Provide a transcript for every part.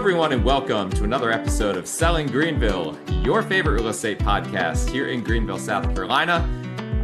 everyone, and welcome to another episode of Selling Greenville, your favorite real estate podcast here in Greenville, South Carolina.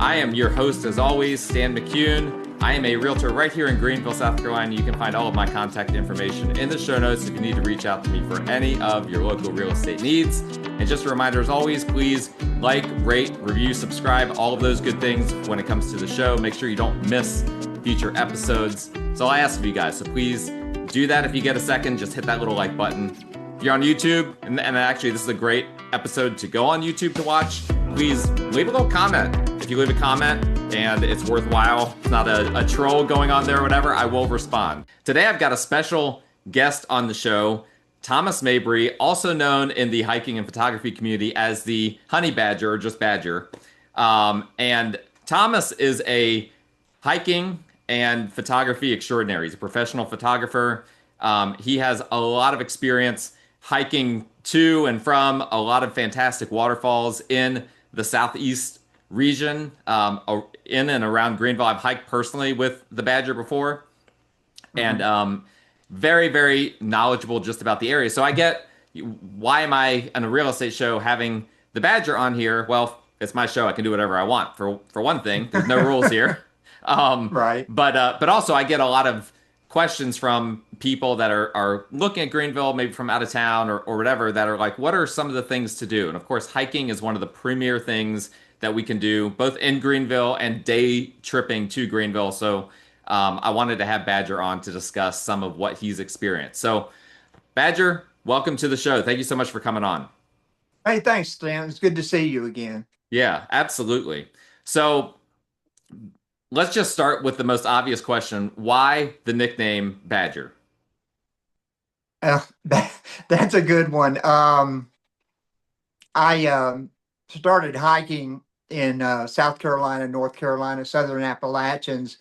I am your host, as always, Stan McCune. I am a realtor right here in Greenville, South Carolina. You can find all of my contact information in the show notes if you need to reach out to me for any of your local real estate needs. And just a reminder, as always, please like, rate, review, subscribe, all of those good things when it comes to the show. Make sure you don't miss future episodes. So I ask of you guys, so please do that if you get a second. Just hit that little like button. If you're on YouTube, and actually this is a great episode to go on YouTube to watch, please leave a little comment. If you leave a comment and it's worthwhile, it's not a troll going on there or whatever, I will respond. Today I've got a special guest on the show, Thomas Mabry, also known in the hiking and photography community as the Honeybadger or just Badger. And Thomas is a hiking and photography extraordinary. He's a professional photographer. He has a lot of experience hiking to and from a lot of fantastic waterfalls in the southeast region, in and around Greenville. I've hiked personally with the Badger before, and very, very knowledgeable just about the area. So I get, why am I on a real estate show having the Badger on here? Well, it's my show. I can do whatever I want. For one thing, there's no rules here. Right. But also I get a lot of questions from people that are looking at Greenville, maybe from out of town or whatever, that are like, what are some of the things to do? And of course, hiking is one of the premier things that we can do both in Greenville and day tripping to Greenville. So I wanted to have Badger on to discuss some of what he's experienced. So Badger, welcome to the show. Thank you so much for coming on. Hey, thanks, Stan. It's good to see you again. Yeah, absolutely. So let's just start with the most obvious question. Why the nickname Badger? That's a good one. I started hiking in South Carolina, North Carolina, Southern Appalachians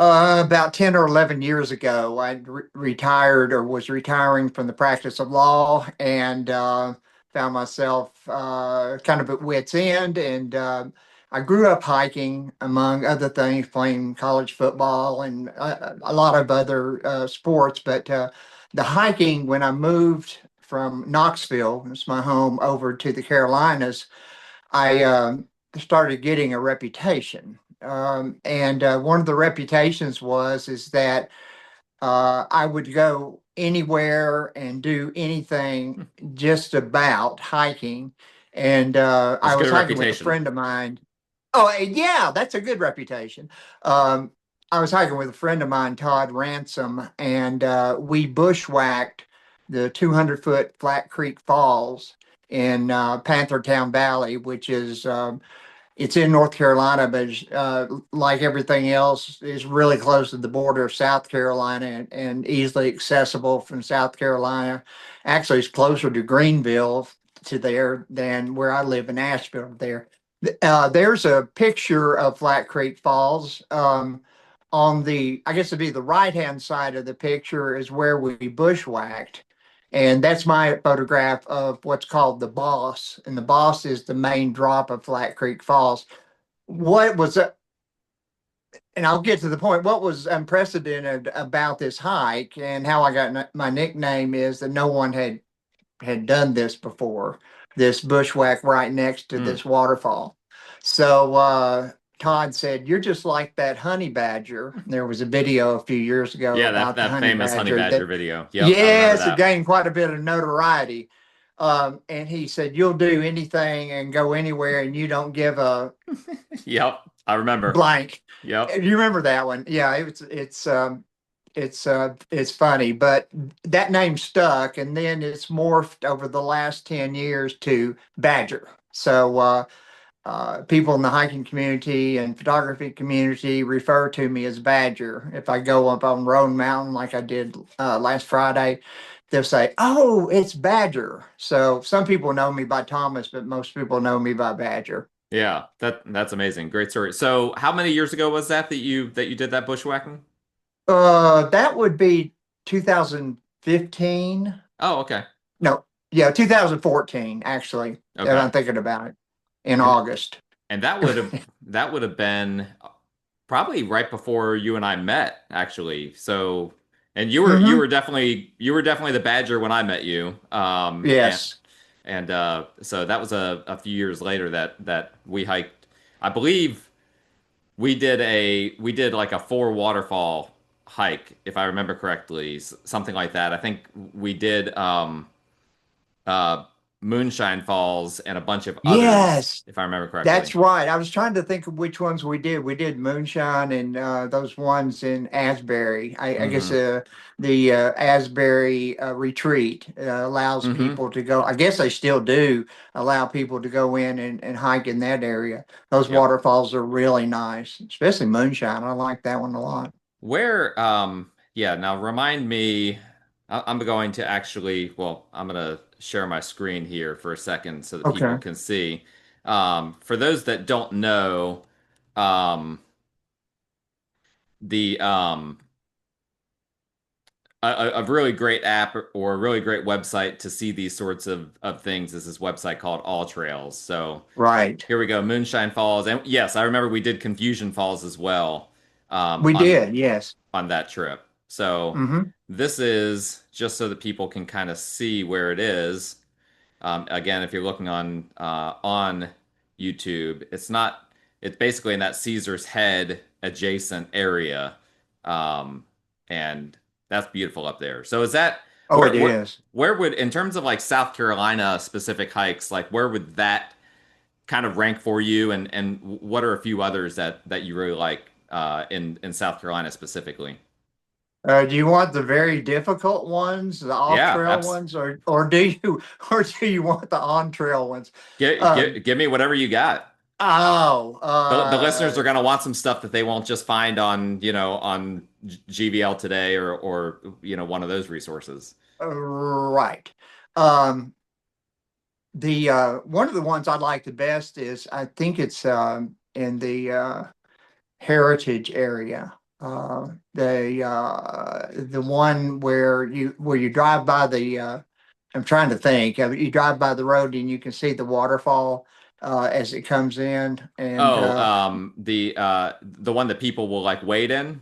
about 10 or 11 years ago. I retired or was retiring from the practice of law and found myself kind of at wit's end. And I grew up hiking, among other things, playing college football and a lot of other sports. But the hiking, when I moved from Knoxville, it's my home, over to the Carolinas, I started getting a reputation. And one of the reputations is that I would go anywhere and do anything just about hiking. And I was hiking with a friend of mine. Oh, yeah, that's a good reputation. I was hiking with a friend of mine, Todd Ransom, and we bushwhacked the 200-foot Flat Creek Falls in Panthertown Valley, which is it's in North Carolina, but like everything else, is really close to the border of South Carolina and easily accessible from South Carolina. Actually, it's closer to Greenville to there than where I live in Asheville there. There's a picture of Flat Creek Falls. On the, I guess it'd be the right-hand side of the picture is where we bushwhacked. And that's my photograph of what's called the Boss. And the Boss is the main drop of Flat Creek Falls. What was, and I'll get to the point, what was unprecedented about this hike and how I got my nickname is that no one had done this before, this bushwhack right next to this waterfall. So Todd said, "You're just like that Honeybadger." There was a video a few years ago. Yeah, about that famous Honeybadger video. Yep, yes, it gained quite a bit of notoriety. And he said, "You'll do anything and go anywhere, and you don't give a." Yep, I remember. Blank. Yep. You remember that one? Yeah, it's funny, but that name stuck, and then it's morphed over the last 10 years to Badger. So people in the hiking community and photography community refer to me as Badger. If I go up on Roan Mountain like I did last Friday, they'll say, "Oh, it's Badger." So some people know me by Thomas, but most people know me by Badger. Yeah, that's amazing. Great story. So how many years ago was that you did that bushwhacking? That would be 2015. Oh, okay. No, yeah, 2014, actually. Okay. I'm thinking about it. In August. And that would have been probably right before you and I met, actually. So And you Hmm. were definitely the Badger when I met you. Yes. So that was a few years later that we hiked. I believe we did like a four waterfall hike, if I remember correctly, something like that. I think we did uh Moonshine Falls and a bunch of others, Yes. if I remember correctly. That's right. I was trying to think of which ones we did. We did Moonshine and those ones in Asbury. I guess Mm-hmm. the Asbury retreat allows Mm-hmm. people to go. I guess they still do allow people to go in and hike in that area. Those Yep. waterfalls are really nice, especially Moonshine. I like that one a lot. Where, yeah, now remind me, I'm going to actually, well, I'm going to share my screen here for a second so that people Okay. can see. For those that don't know, um, the a really great app or a really great website to see these sorts of things is this website called All Trails. So Right. here we go, Moonshine Falls, and yes, I remember we did Confusion Falls as well, um, We on did. Yes. on that trip. So Hmm. this is just so that people can kind of see where it is. Again, if you're looking on YouTube, it's not. It's basically in that Caesar's Head adjacent area, um, and that's beautiful up there. So is that Oh, it where is. where would in terms of like South Carolina specific hikes, like where would that kind of rank for you, and what are a few others that you really like in South Carolina specifically? Do you want the very difficult ones, the Yeah, off-trail abs ones, or do you or do you want the on-trail ones? give, Um, give me whatever you got. oh, The listeners are going to want some stuff that they won't just find on, on GVL today or one of those resources. right. Um, the one of the ones I like the best is I think it's in the heritage area. The one where you drive by the I'm trying to think. You drive by the road and you can see the waterfall as it comes in. And Oh, the one that people will like wade in.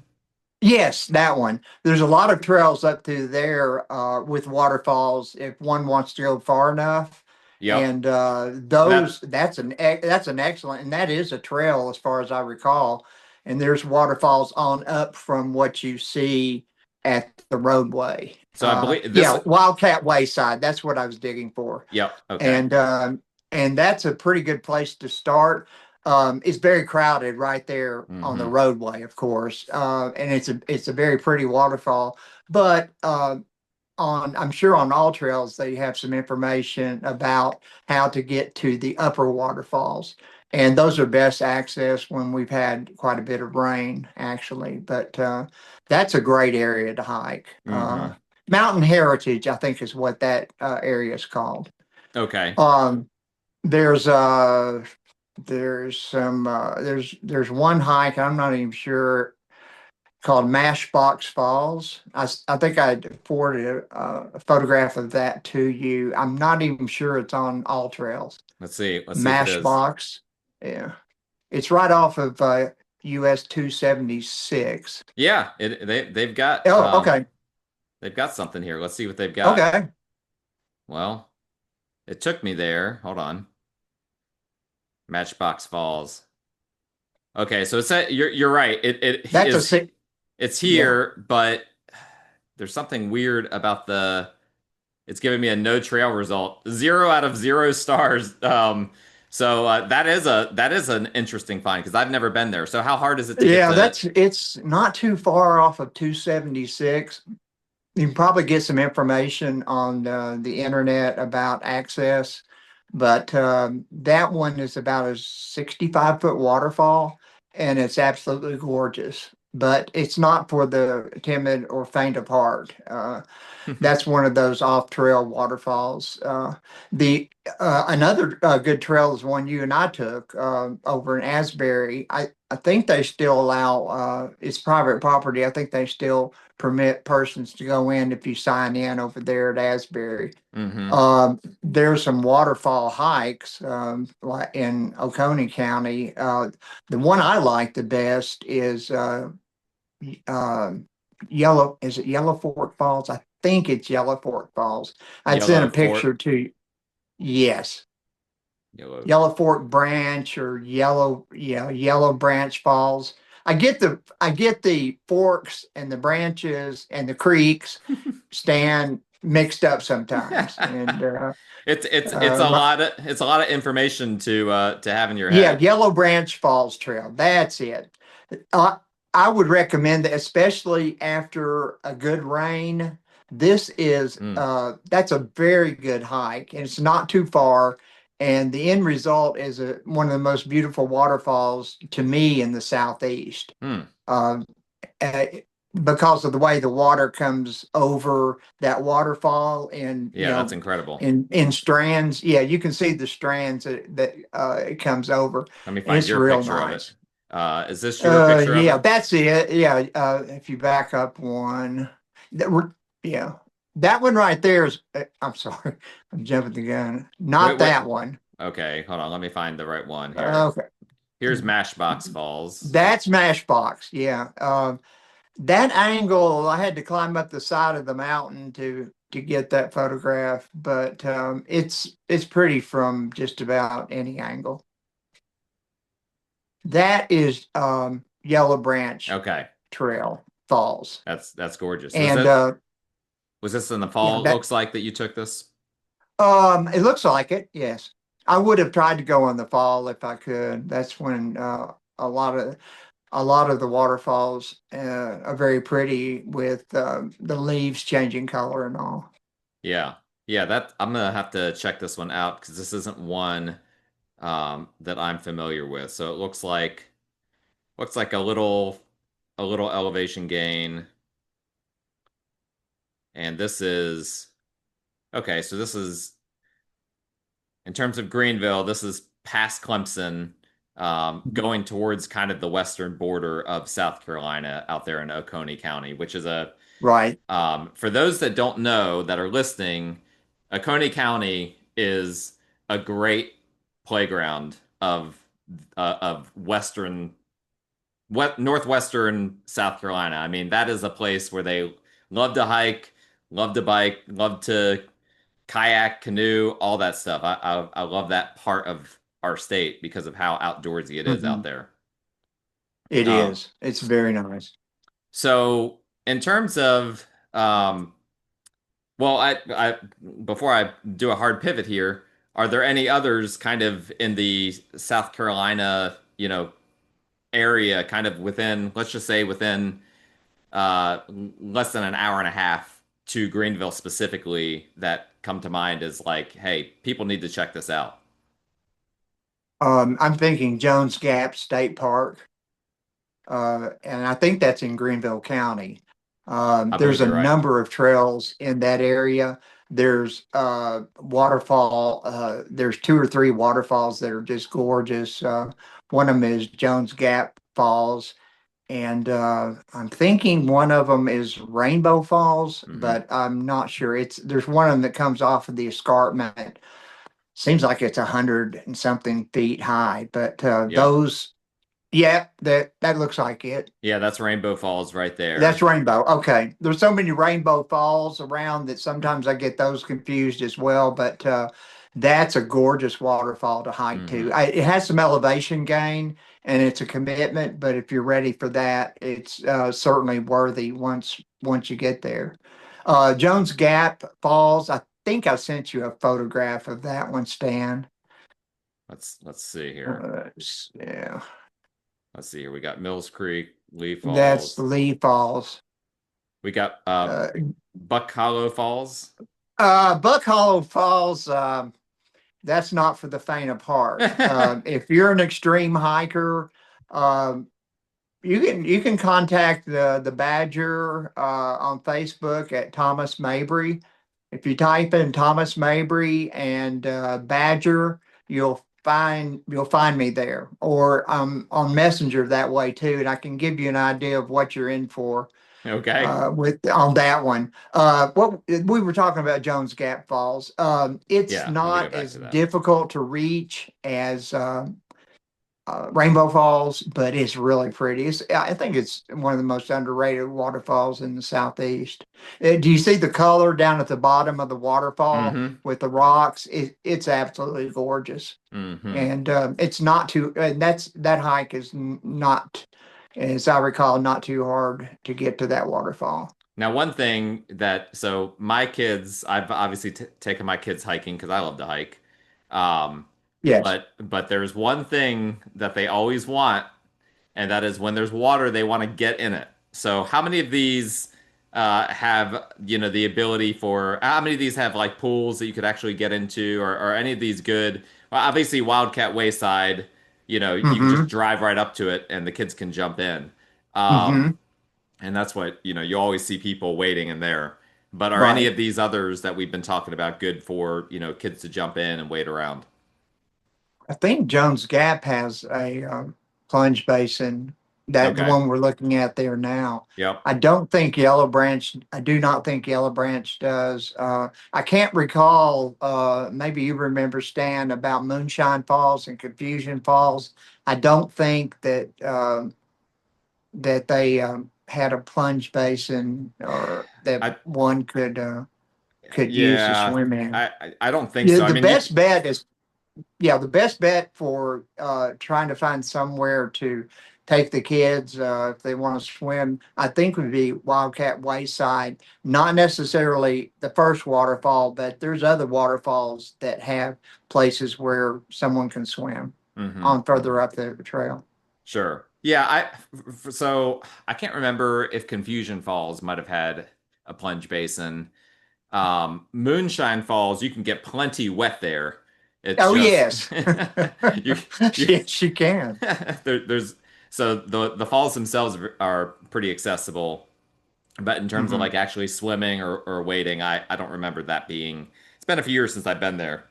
yes, that one. There's a lot of trails up through there with waterfalls if one wants to go far enough. Yep. And And that that's an excellent, and that is a trail as far as I recall. And there's waterfalls on up from what you see at the roadway. so I believe this. Yeah, Wildcat Wayside. That's what I was digging for. Yep. Okay. And that's a pretty good place to start. It's very crowded right there on the Hmm. roadway, of course, and it's a very pretty waterfall. But on I'm sure on all trails they have some information about how to get to the upper waterfalls, and those are best accessed when we've had quite a bit of rain, actually. But that's a great area to hike. Hmm. Mountain Heritage, I think, is what that area is called. Okay. Um, there's there's one hike I'm not even sure called Mashbox Falls. I think I forwarded a photograph of that to you. I'm not even sure it's on all trails. Let's see. Let's see if it is. Mashbox, yeah, it's right off of US 276. Yeah. They've got Oh, okay, something here. Let's see what they've got. okay, Well, it took me there. Hold on. Matchbox Falls. Okay, so you're right. It that's a is six. it's Yeah, here, but there's something weird about it's giving me a no trail result. 0 out of 0 stars. So that is an interesting find because I've never been there. So how hard is it to get yeah, to? it's not too far off of 276. You can probably get some information on the internet about access, but that one is about a 65-foot waterfall, and it's absolutely gorgeous. But it's not for the timid or faint of heart. That's one of those off-trail waterfalls. The Another good trail is one you and I took over in Asbury. I think they still allow it's private property. I think they still permit persons to go in if you sign in over there at Asbury. Hmm. There's some waterfall hikes like in Oconee County. The one I like the best is uh, is it Yellow Fork Falls? I think it's Yellow Fork Falls. I'd sent Yellow a picture Fort, to you. Yes. Yellow. Yellow Fork Branch or Yellow Branch Falls. I get the forks and the branches and the creeks stand mixed up sometimes. And It's a my, lot of information to have in your yeah, head. Yellow Branch Falls Trail. That's it. Uh, I would recommend that, especially after a good rain. This is Mm, that's a very good hike, and it's not too far. And the end result is one of the most beautiful waterfalls to me in the southeast. mm. Um, uh, because of the way the water comes over that waterfall, and Yeah, that's incredible. in strands. Yeah, you can see the strands that it comes over, Let me and find it's your real picture of it. nice. Is this your picture of Yeah, it? that's it. Yeah, if you back up one, that we're yeah, that one right there is. I'm sorry, I'm jumping the gun. Wait, Not wait. that one. Okay, hold on. Let me find the right one here. Okay, Here's Mashbox Falls. that's Mashbox. Yeah, that angle, I had to climb up the side of the mountain to get that photograph, but it's pretty from just about any angle. That is Yellow Branch Okay, Trail Falls, that's gorgeous. and Was this in the yeah, fall? It that looks like that you took this. it looks like it. Yes, I would have tried to go in the fall if I could. That's when a lot of the waterfalls are very pretty with the leaves changing color and all. Yeah, yeah. That I'm gonna have to check this one out because this isn't one that I'm familiar with. So it looks like a little elevation gain, and this is okay. So this is in terms of Greenville. This is past Clemson, going towards kind of the western border of South Carolina out there in Oconee County, which is a Right. for those that don't know that are listening, Oconee County is a great playground of northwestern South Carolina. I mean, that is a place where they love to hike, love to bike, love to kayak, canoe, all that stuff. I love that part of our state because of how outdoorsy it is out Mhm. there. It Um, is. It's very nice. so in terms of well, I before I do a hard pivot here, are there any others kind of in the South Carolina, area, kind of within, let's just say within less than an hour and a half to Greenville specifically that come to mind as like, hey, people need to check this out? I'm thinking Jones Gap State Park, and I think that's in Greenville County. I There's believe a you're right. number of trails in that area. There's waterfall. There's two or three waterfalls that are just gorgeous. One of them is Jones Gap Falls, and I'm thinking one of them is Rainbow Falls, Hmm. but I'm not sure. There's one of them that comes off of the escarpment. Seems like it's 100 and something feet high, but Yep. those, yeah, that looks like it. Yeah, that's Rainbow Falls right That's there. Rainbow. Okay. There's so many Rainbow Falls around that sometimes I get those confused as well, but that's a gorgeous waterfall to hike Hmm. to. It has some elevation gain and it's a commitment, but if you're ready for that, it's certainly worthy once you get there. Jones Gap Falls, I think I sent you a photograph of that one, Stan. Let's see here. Yeah, Let's see here. We got Mills Creek, Lee that's Falls. Lee Falls. We got Uh, Buck Hollow Falls. Buck Hollow Falls, that's not for the faint of heart. If you're an extreme hiker, um, you can contact the Badger on Facebook at Thomas Mabry. If you type in Thomas Mabry and Badger, you'll find me there, or on Messenger that way too, and I can give you an idea of what you're in for Okay. with on that one. What we were talking about Jones Gap Falls. It's Yeah, let me go not back as to that. difficult to reach as Rainbow Falls, but it's really pretty. I think it's one of the most underrated waterfalls in the Southeast. Do you see the color down at the bottom of the waterfall Mm-hmm. with the rocks? It's absolutely gorgeous. Mm-hmm. And it's not too, and that hike is not, as I recall, not too hard to get to that waterfall. Now, one thing so my kids, I've obviously taken my kids hiking because I love to hike. Um, Yes. but there's one thing that they always want, and that is when there's water, they want to get in it. So, how many of these have, the ability for, how many of these have like pools that you could actually get into, or any of these good? Well, obviously, Wildcat Wayside, you can just Mm-hmm. drive right up to it and the kids can jump in. Um, Mm-hmm. and that's what, you always see people waiting in there. But are any Right. of these others that we've been talking about good for, kids to jump in and wait around? I think Jones Gap has a plunge basin. That the Okay. one we're looking at there now. Yep. I don't think Yellow Branch. I do not think Yellow Branch does. I can't recall. Maybe you remember, Stan, about Moonshine Falls and Confusion Falls. I don't think that they had a plunge basin or that I one could use to Yeah, swim in. I don't think Yeah, so. I the mean, best bet is yeah, the best bet for trying to find somewhere to take the kids if they want to swim, I think would be Wildcat Wayside. Not necessarily the first waterfall, but there's other waterfalls that have places where someone can swim hmm on further up the trail. sure. Yeah, so I can't remember if Confusion Falls might have had a plunge basin. Moonshine Falls, you can get plenty wet there. It's Oh just yes, you, you yes, you can. there's so the falls themselves are pretty accessible, but in terms of Hmm. like actually swimming or wading, I don't remember that being. It's been a few years since I've been there.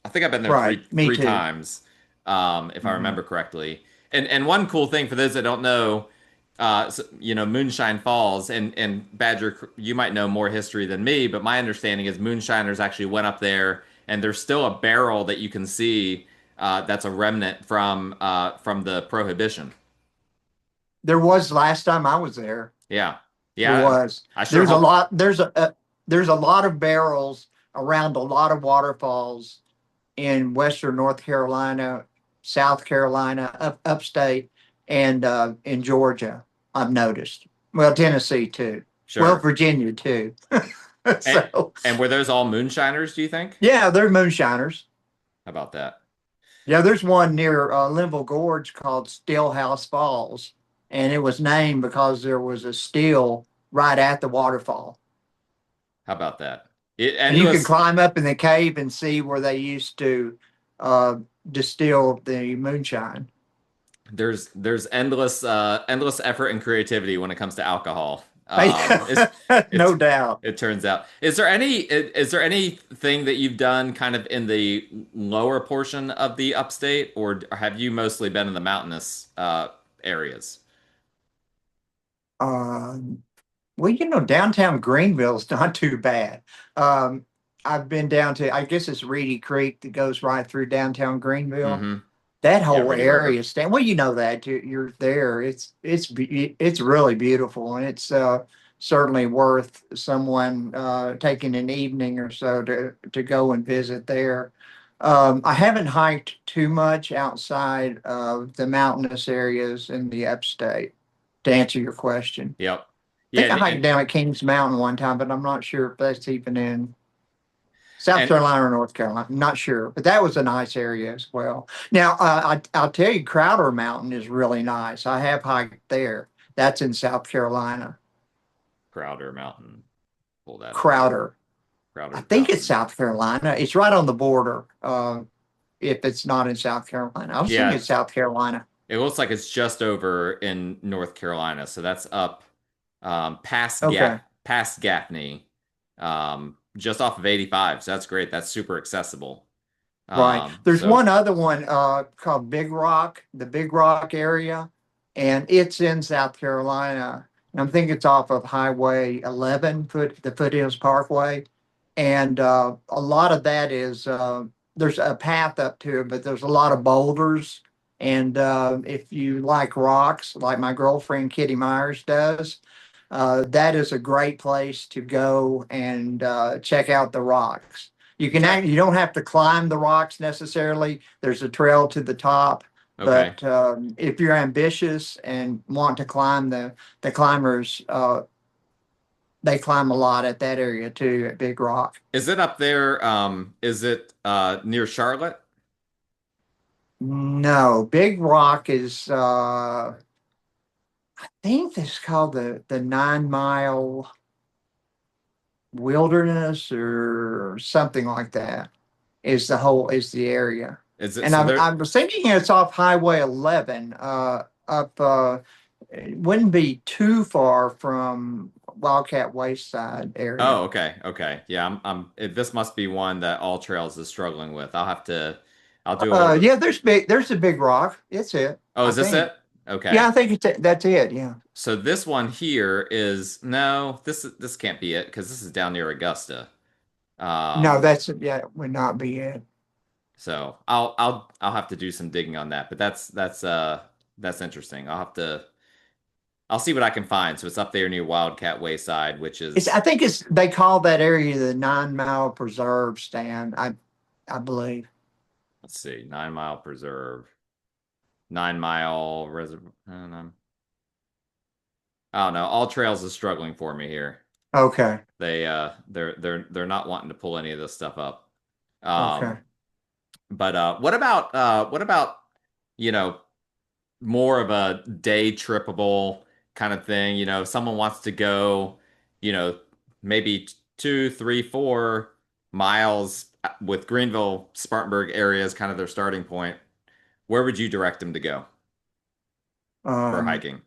I think I've been there Right, three me three too. times, if I Hmm. remember correctly. And one cool thing for those that don't know, Moonshine Falls and Badger, you might know more history than me, but my understanding is moonshiners actually went up there, and there's still a barrel that you can see that's a remnant from the Prohibition. There was last time I was there. Yeah, There yeah. was. I sure There's a hope. lot. There's a lot of barrels around a lot of waterfalls in Western North Carolina, South Carolina, upstate, and in Georgia. I've noticed. Well, Tennessee too. Well, Sure. Virginia too. And, So and were those all moonshiners, do you think? yeah, they're moonshiners. How about that? Yeah, there's one near Linville Gorge called Stillhouse Falls, and it was named because there was a still right at the waterfall. How about that? And you can Endless. climb up in the cave and see where they used to uh, distill the moonshine. There's endless effort and creativity when it comes to alcohol. It's No doubt. it turns out. Is there anything that you've done kind of in the lower portion of the upstate, or have you mostly been in the mountainous areas? Um, well, downtown Greenville's not too bad. Um, I've been down to, I guess it's Reedy Creek that goes right through downtown Greenville. Mm-hmm. That Yeah, whole Reedy River. area, Stan. Well, you know that you're there. It's really beautiful, and it's certainly worth someone taking an evening or so to go and visit there. I haven't hiked too much outside of the mountainous areas in the upstate. To answer your question, Yep. I Yeah, think I hiked down at Kings Mountain one time, but I'm not sure if that's even in South and Carolina or North Carolina. I'm not sure, but that was a nice area as well. Now, I'll tell you, Crowder Mountain is really nice. I have hiked there. That's in South Carolina. Crowder Mountain. Pull that up here. Crowder. I Crowder think it's Mountain. South Carolina. It's right on the border. If it's not in South Carolina, I was thinking Yeah, South Carolina. it looks like it's just over in North Carolina, so that's up Okay, past Gaffney, just off of 85. So that's great. That's super accessible. right. There's So one other one called Big Rock, the Big Rock area, and it's in South Carolina. And I'm thinking it's off of Highway 11, the Foothills Parkway. And a lot of that is there's a path up to it, but there's a lot of boulders And if you like rocks, like my girlfriend Kitty Myers does, that is a great place to go and check out the rocks. You don't have to climb the rocks necessarily. There's a trail to the top, Okay. but if you're ambitious and want to climb, the climbers they climb a lot at that area too at Big Rock. Is it up there? Is it near Charlotte? No, Big Rock is I think it's called the 9 Mile Wilderness or something like that. Is the area. Is it And so I there? was thinking it's off Highway 11, up, it wouldn't be too far from Wildcat Wayside area. Oh, okay, okay. Yeah, this must be one that All Trails is struggling with. I'll do a little bit. Yeah, there's a big rock. It's it, Oh, I is this think. it? Okay. Yeah, I think that's it. Yeah. So this one here is no, this can't be it because this is down near Augusta. No, Um, yeah, it would not be it. so I'll have to do some digging on that, but that's interesting. I'll see what I can find. So it's up there near Wildcat Wayside, which I is think they call that area the 9 Mile Preserve stand. I believe. let's see, 9 Mile Preserve, 9 Mile Reservoir. Oh no, All Trails is struggling for me here. Okay. They're not wanting to pull any of this stuff up. Okay. Um, but what about you know more of a day trippable kind of thing? If someone wants to go, you know, maybe 2, 3, 4 miles with Greenville, Spartanburg area is kind of their starting point. Where would you direct them to go for Um, hiking?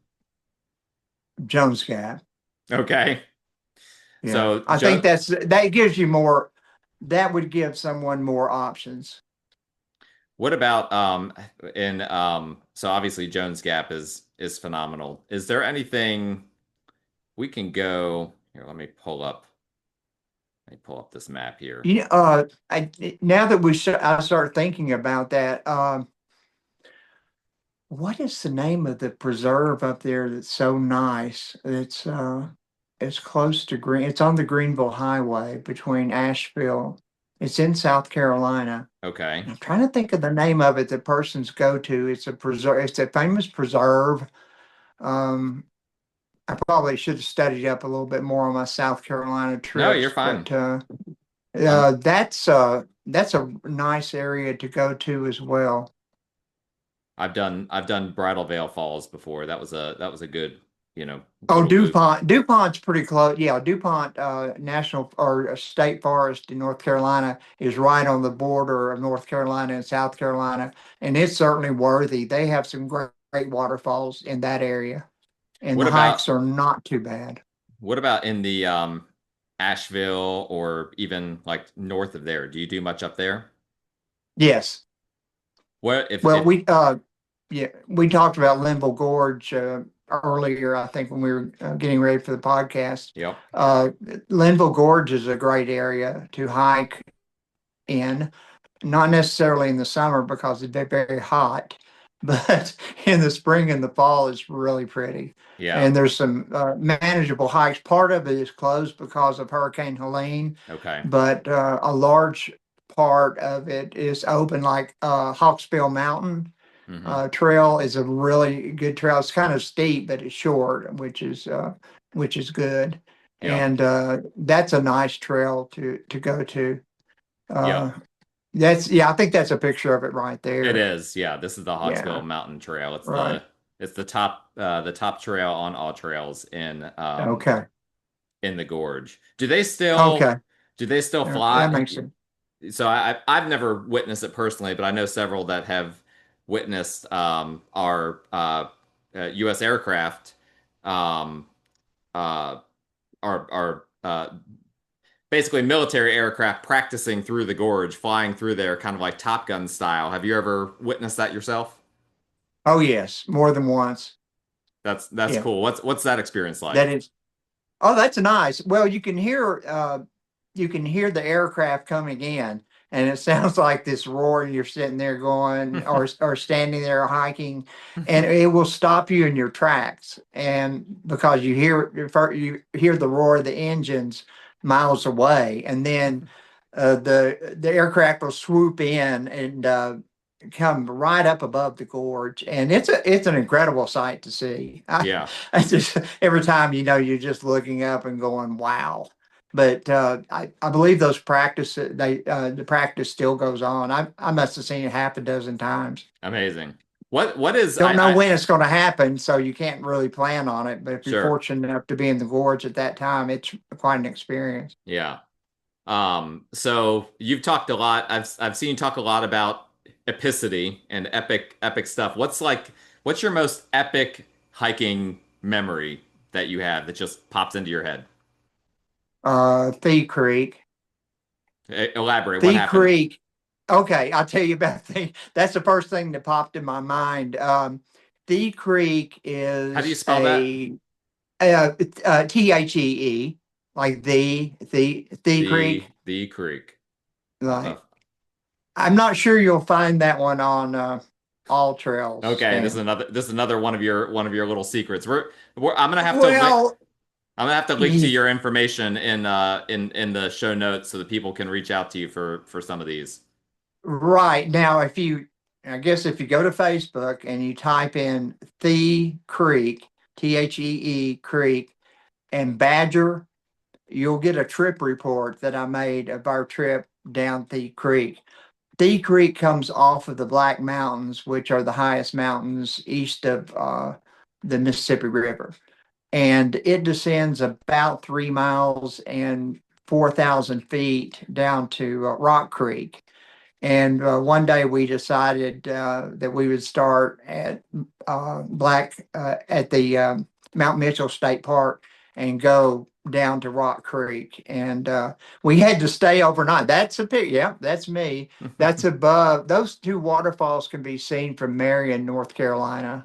Jones Gap. Okay. Yeah. So I think that gives you more, that would give someone more options. what about in so obviously Jones Gap is phenomenal. Is there anything we can go here? Let me pull up this map here. Now that I start thinking about that, what is the name of the preserve up there that's so nice? It's close to it's on the Greenville Highway between Asheville. It's in South Carolina. Okay. I'm trying to think of the name of it that persons go to. It's a preserve, it's a famous preserve. Um, I probably should have studied up a little bit more on my South Carolina No, you're trips, fine. but I'm that's a nice area to go to as well. I've done Bridal Veil Falls before. That was a good, Oh, little loop. DuPont's pretty close. Yeah, DuPont National or State Forest in North Carolina is right on the border of North Carolina and South Carolina, and it's certainly worthy. They have some great waterfalls in that area, and What the about hikes are not too bad. what about in the Asheville or even like north of there? Do you do much up there? Yes. What if Well, if we talked about Linville Gorge earlier, I think, when we were getting ready for the podcast. Yep. Uh, Linville Gorge is a great area to hike in, not necessarily in the summer because it's very hot, but in the spring and the fall, it's really pretty. Yeah. And there's some manageable hikes. Part of it is closed because of Hurricane Helene, Okay. but a large part of it is open, like Hawksbill Mountain Hmm. trail is a really good trail. It's kind of steep, but it's short, which is good. Yep. And that's a nice trail to go to. Uh, Yep. I think that's a picture of it right It there. is. Yeah. This is the Hawksbill Yeah, Mountain Trail. right. It's the top trail on all trails Okay. in the gorge. Do they still Yeah, that fly? makes sense. So I've never witnessed it personally, but I know several that have witnessed our U.S. aircraft um, uh, our basically military aircraft practicing through the gorge, flying through there, kind of like Top Gun style. Have you ever witnessed that yourself? Oh yes, more than once. That's Yeah, cool. What's that experience that like? is. Oh, that's nice. Well, you can hear the aircraft coming in. and it sounds like this roar, and you're sitting there going, or standing there hiking, and it will stop you in your tracks. And because you hear the roar of the engines miles away, and then the aircraft will swoop in and come right up above the gorge, and it's an incredible sight to see. Yeah. I just every time, you're just looking up and going, wow. But I believe those practices, the practice still goes on. I must have seen it half a dozen times. Amazing. What is Don't know when it's going to happen, so you can't really plan on it. But if you're Sure. fortunate enough to be in the gorge at that time, it's quite an experience. Yeah. So you've talked a lot. I've seen you talk a lot about epicity and epic stuff. What's your most epic hiking memory that you have that just pops into your head? Thea Creek. Elaborate. What Thea happened? Creek. Okay, I'll tell you about Thea. That's the first thing that popped in my mind. Thea Creek is How do you spell that? Thee, like Thea Creek. The Creek. Like, I'm not sure you'll find that one on all trails. Okay, this is another one of your little secrets. I'm gonna have to Well, I'm gonna have to link to your information in the show notes so that people can reach out to you for some of these. right now, I guess if you go to Facebook and you type in Thee Creek, Thee Creek, and Badger, you'll get a trip report that I made of our trip down Thea Creek. Thea Creek comes off of the Black Mountains, which are the highest mountains east of the Mississippi River. And it descends about 3 miles and 4,000 feet down to Rock Creek. And one day we decided that we would start at at the Mount Mitchell State Park and go down to Rock Creek. And we had to stay overnight. Yeah, that's me. That's above. Those two waterfalls can be seen from Marion, North Carolina.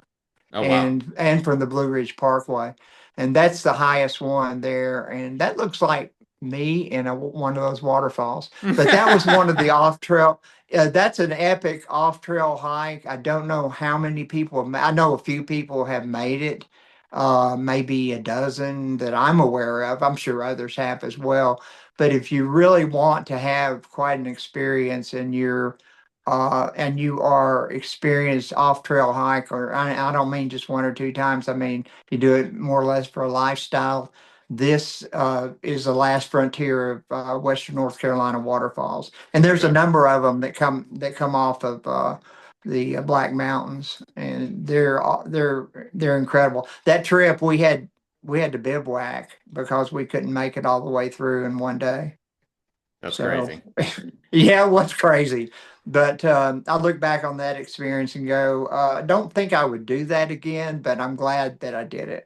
Oh, wow. And from the Blue Ridge Parkway. And that's the highest one there. And that looks like me in one of those waterfalls. But that was one of the off trail. That's an epic off trail hike. I don't know how many people I know a few people have made it, maybe a dozen that I'm aware of. I'm sure others have as well. But if you really want to have quite an experience and you are experienced off trail hiker, I don't mean just one or two times. I mean, you do it more or less for a lifestyle. This is the last frontier of Western North Carolina waterfalls, and there's a number of them that come off of the Black Mountains, and they're incredible. That trip we had to bivouac because we couldn't make it all the way through in one day. That's crazy. Yeah, it was crazy. But I look back on that experience and go, I don't think I would do that again, but I'm glad that I did it.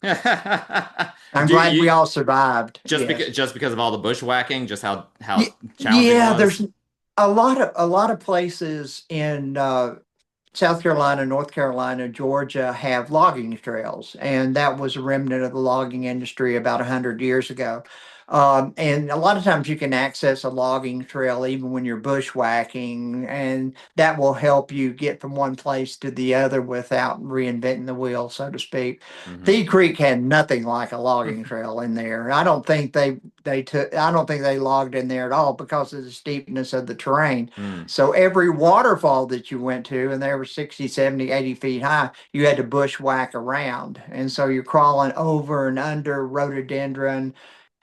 I'm glad we all survived. Just because of all the bushwhacking, just how challenging yeah, it was? There's a lot of places in South Carolina, North Carolina, Georgia have logging trails, and that was a remnant of the logging industry about 100 years ago. And a lot of times you can access a logging trail even when you're bushwhacking, and that will help you get from one place to the other without reinventing the wheel, so to speak. Thea Creek had nothing like a logging trail in there. I don't think they logged in there at all because of the steepness of the terrain. So every waterfall that you went to, and they were 60, 70, 80 feet high, you had to bushwhack around. And so you're crawling over and under rhododendron,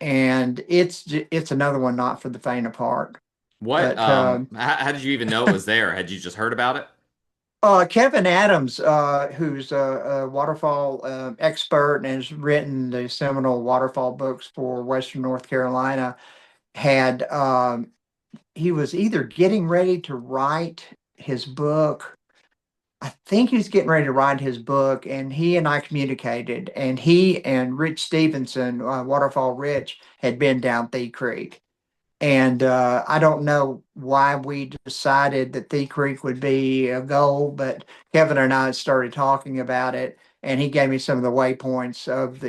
and it's another one not for the faint of heart. But, how did you even know it was there? Had you just heard about it? Kevin Adams, who's a waterfall expert and has written the seminal waterfall books for Western North Carolina, he was either getting ready to write his book. I think he's getting ready to write his book, and he and I communicated, and he and Rich Stevenson, Waterfall Rich, had been down Thea Creek. And I don't know why we decided that Thea Creek would be a goal, but Kevin and I started talking about it, and he gave me some of the waypoints of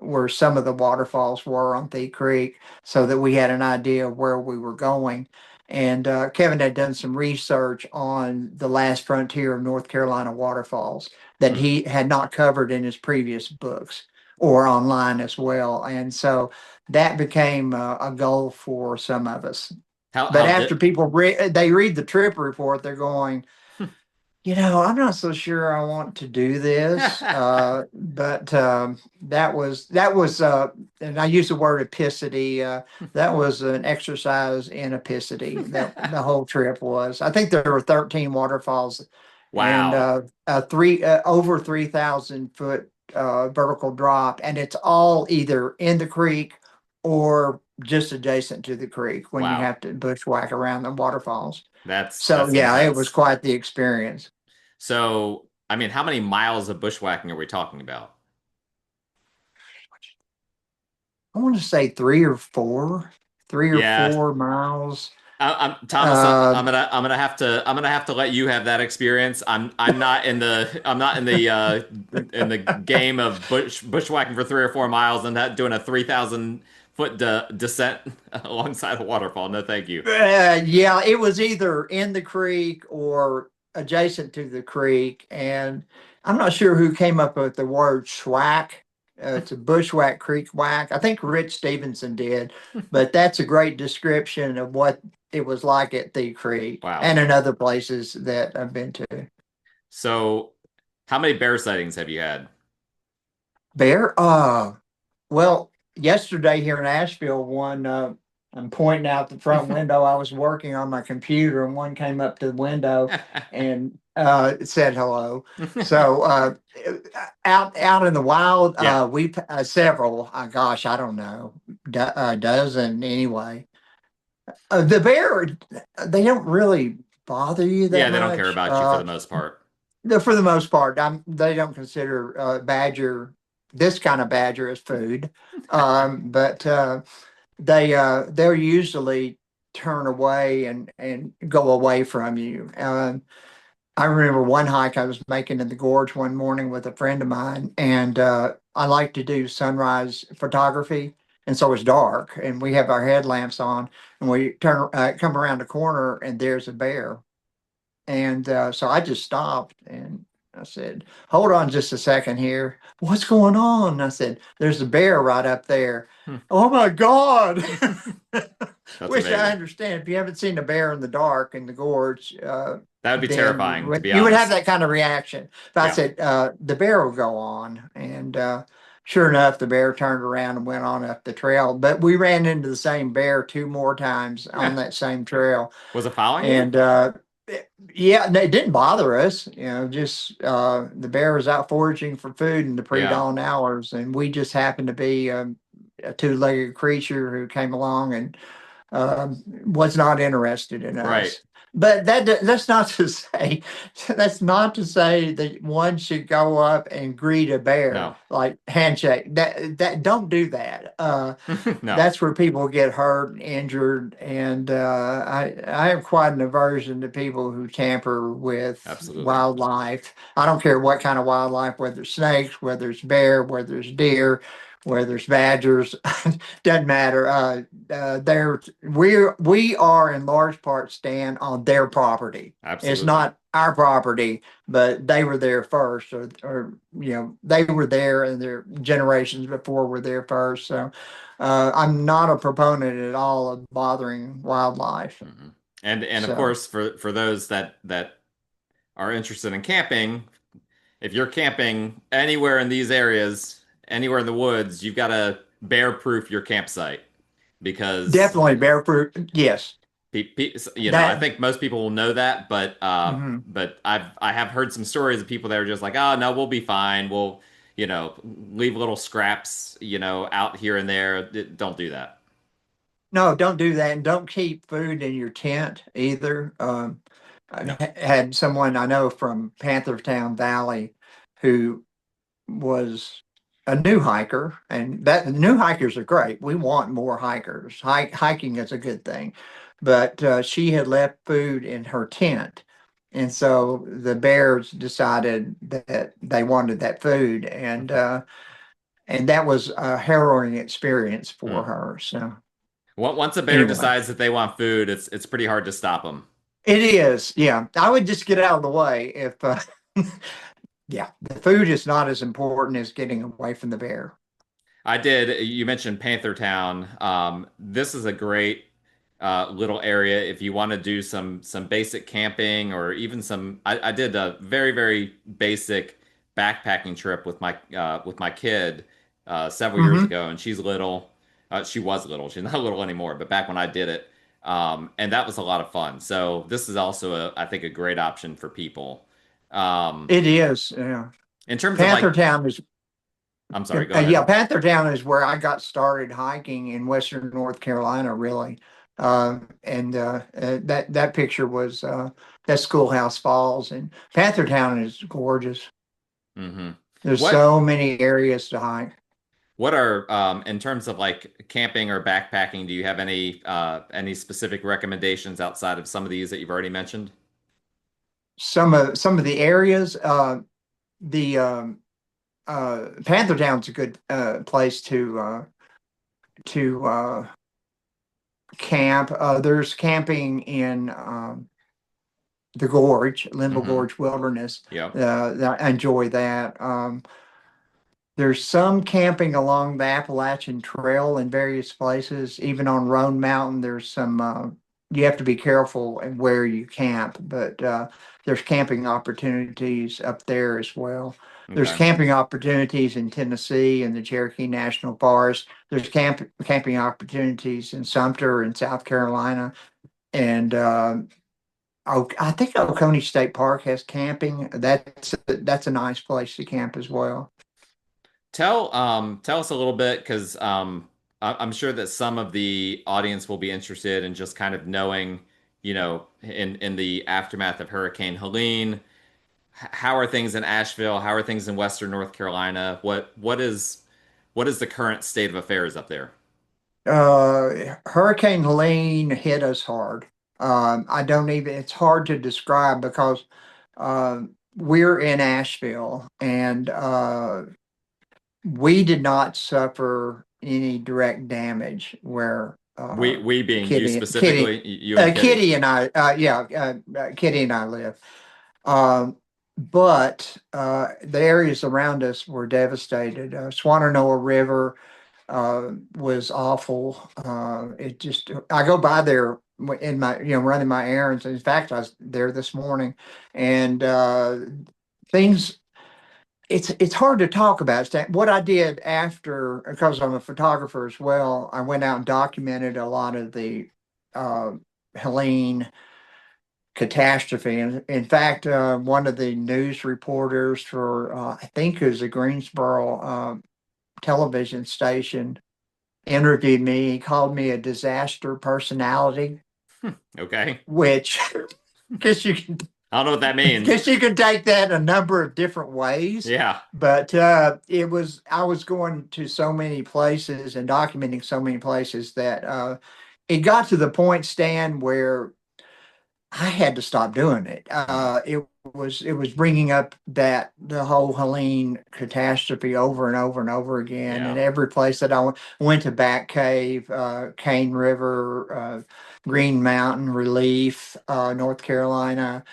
where some of the waterfalls were on Thea Creek, so that we had an idea of where we were going. And Kevin had done some research on the last frontier of North Carolina waterfalls that Hmm. he had not covered in his previous books or online as well. And so that became a goal for some of us. But How did? after people they read the trip report, they're going, I'm not so sure I want to do this. But that was, and I use the word epicity. That was an exercise in epicity. That the whole trip was. I think there were 13 waterfalls, and Wow. three over 3,000 foot vertical drop, and it's all either in the creek or just adjacent to the creek when you Wow. have to bushwhack around the waterfalls. So That's yeah, it was intense. quite the experience. So, I mean, how many miles of bushwhacking are we talking about? I want to say three or Yeah, 4 miles. I'm Thomas. Uh, I'm gonna have to let you have that experience. I'm not in the game of bushwhacking for 3 or 4 miles and that doing a 3,000 foot descent alongside a waterfall. No, thank you. yeah, it was either in the creek or adjacent to the creek, and I'm not sure who came up with the word schwack. It's a bushwhack creek whack. I think Rich Stevenson did, but that's a great description of what it was like at the creek Wow. and in other places that I've been to. So, how many bear sightings have you had? Bear? Well, yesterday here in Asheville, one I'm pointing out the front window. I was working on my computer, and one came up to the window and it said hello. So out in the wild, Yeah. we've several. Gosh, I don't know, a dozen anyway. The bear, they don't really bother you Yeah, that they don't care much. about you for the most part. For the most part, they don't consider badger this kind of badger as food, but they'll usually turn away and go away from you. I remember one hike I was making in the gorge one morning with a friend of mine, and I like to do sunrise photography. And so it's dark, and we have our headlamps on, and we come around the corner, and there's a bear. And so I just stopped and I said, "Hold on just a second here. What's going on?" And I said, "There's a bear right up there." Oh my God. That's Which I amazing. understand. If you haven't seen a bear in the dark in the gorge, That would be then terrifying, to be you would have honest. that kind of reaction. But I Yeah. said, the bear will go on. And sure enough, the bear turned around and went on up the trail. But we ran into the same bear two more times on that same trail. Was it following you? And yeah, and it didn't bother us. Just the bear was out foraging for food in the Yeah. pre-dawn hours, and we just happened to be a two-legged creature who came along and was not interested in Right. us. But that's not to say that's not to say that one should go up and greet a bear No. like handshake. That don't do that. No. That's where people get hurt and injured, and I have quite an aversion to people who tamper with Absolutely. wildlife. I don't care what kind of wildlife, whether it's snakes, whether it's bear, whether it's deer, whether it's badgers, doesn't matter. We are in large part stand on their property. It's Absolutely. not our property, but they were there first, or they were there, and their generations before were there first. So I'm not a proponent at all of bothering wildlife. Hmm. And of So course, for those that are interested in camping, if you're camping anywhere in these areas, anywhere in the woods, you've got to bear proof your campsite because definitely bear fruit. Yes, I that. think most people will know that, Mhm. but I have heard some stories of people that are just like, oh no, we'll be fine. We'll, leave little scraps, out here and there. Don't do that. No, don't do that, and don't keep food in your tent either. I No. had someone I know from Panthertown Valley who was a new hiker, and that new hikers are great. We want more hikers. Hiking is a good thing, but she had left food in her tent, and so the bears decided that they wanted that food, and that was a harrowing experience for Hmm. her. So Once a bear Anyway, decides that they want food, it's pretty hard to stop them. it is. Yeah, I would just get out of the way if. Yeah, the food is not as important as getting away from the bear. I did. You mentioned Panther Town. This is a great little area if you want to do some basic camping or even some. I did a very basic backpacking trip with my kid several years Hmm. ago, and she's little. She was little. She's not little anymore, but back when I did it, and that was a lot of fun. So this is also I think a great option for people. Um, It is. Yeah. in terms of Panther like, Town is. I'm sorry, go ahead. Yeah, Panther Town is where I got started hiking in Western North Carolina, really. That picture was that Schoolhouse Falls, and Panther Town is gorgeous. Hmm. There's What so many areas to hike. What are in terms of like camping or backpacking, do you have any specific recommendations outside of some of these that you've already mentioned? Some of the areas, the Panther Town's a good place to camp. There's camping in the Gorge, Linville Hmm. Gorge Wilderness. Yep. I enjoy that. There's some camping along the Appalachian Trail in various places. Even on Roan Mountain, there's some. You have to be careful in where you camp, but there's camping opportunities up there as well. There's Okay. camping opportunities in Tennessee and the Cherokee National Forest. There's camping opportunities in Sumter in South Carolina, and I think Oconee State Park has camping. That's a nice place to camp as well. Tell us a little bit because I'm sure that some of the audience will be interested in just kind of knowing, in the aftermath of Hurricane Helene, how are things in Asheville? How are things in Western North Carolina? What is the current state of affairs up there? Hurricane Helene hit us hard. I don't even, it's hard to describe because we're in Asheville and we did not suffer any direct damage where We being you specifically, you and Kitty. Kitty and I, Kitty and I live. Um, but the areas around us were devastated. Swananoa River was awful. I go by there in my, running my errands. In fact, I was there this morning, and things. It's hard to talk about. What I did after, because I'm a photographer as well. I went out and documented a lot of the uh, Helene catastrophe. And in fact, one of the news reporters for I think it was a Greensboro television station interviewed me. He called me a disaster personality, Okay. which guess you can I don't know what that means. guess you can take that a number of different ways. Yeah. But I was going to so many places and documenting so many places that it got to the point, Stan, where I had to stop doing it. Hmm. It was bringing up that the whole Helene catastrophe over and over and over again, and Yeah. every place that went to Bat Cave, Cane River, Green Mountain Relief, North Carolina,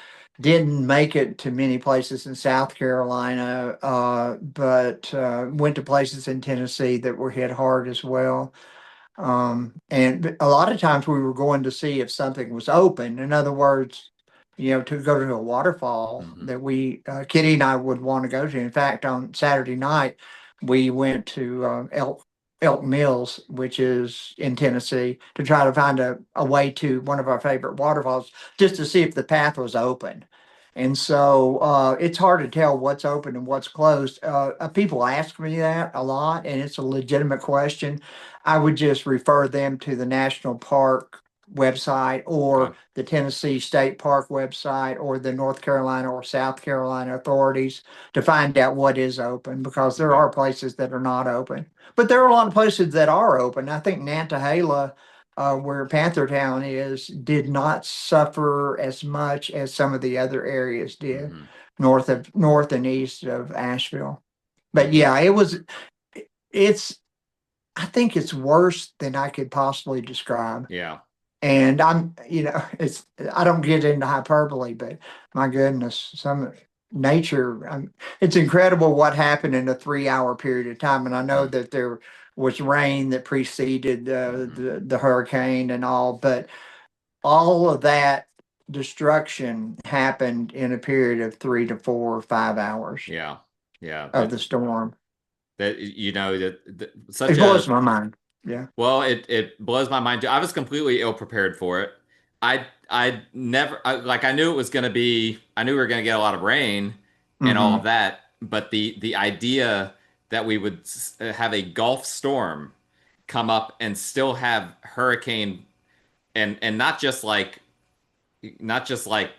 didn't make it to many places in South Carolina, but went to places in Tennessee that were hit hard as well. And a lot of times we were going to see if something was open. In other words, to go to a waterfall Hmm. that Kitty and I would want to go to. In fact, on Saturday night, we went to Elk Mills, which is in Tennessee, to try to find a way to one of our favorite waterfalls, just to see if the path was open. And so it's hard to tell what's open and what's closed. People ask me that a lot, and it's a legitimate question. I would just refer them to the national park website Okay. or the Tennessee State Park website or the North Carolina or South Carolina authorities to find out what is open, because there Okay. are places that are not open. But there are a lot of places that are open. I think Nantahala, where Panther Town is, did not suffer as much as some of the other areas did, Hmm. north and east of Asheville. But Hmm. yeah, it's I think it's worse than I could possibly describe. Yeah. And I don't get into hyperbole, but my goodness, some nature, it's incredible what happened in a 3 hour period of time. And I know that there was rain that preceded the hurricane and all, but all of that destruction happened in a period of 3 to 4 or 5 hours Yeah. Yeah. of the storm. That It blows my mind. Yeah. well, it blows my mind too. I was completely ill prepared for it. I never like I knew it was going to be I knew we were going to get a lot of rain and all Hmm. of that, but the idea that we would have a Gulf storm come up and still have hurricane and not just like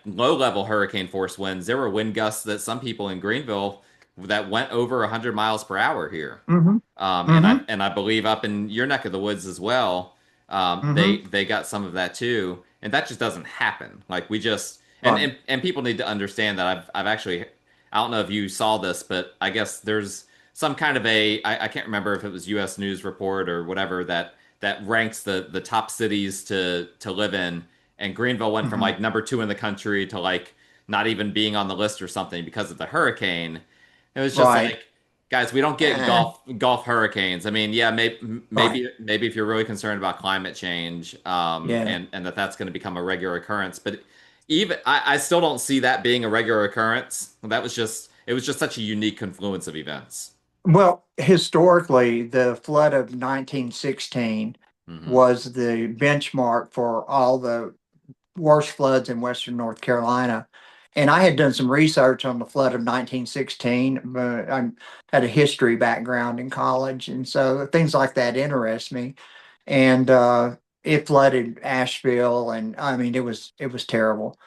low level hurricane force winds. There were wind gusts that some people in Greenville that went over 100 miles per hour here. Hmm. And Hmm. I believe up in your neck of the woods as well. Hmm. They got some of that too, and that just doesn't happen. Like we just Right. and people need to understand that I've actually I don't know if you saw this, but I guess there's some kind of I can't remember if it was U.S. News Report or whatever that ranks the top cities to live in, and Greenville went from Hmm. like number 2 in the country to like not even being on the list or something because of the hurricane. It was just Right. like, guys, we don't get Eh, golf hurricanes. I mean, yeah, right. maybe if you're really concerned about climate change, Yeah. and that's going to become a regular occurrence, but even I still don't see that being a regular occurrence. It was just such a unique confluence of events. Well, historically, the flood of 1916 Hmm. was the benchmark for all the worst floods in Western North Carolina. And I had done some research on the flood of 1916. I had a history background in college, and so things like that interest me. And it flooded Asheville, and I mean it was terrible.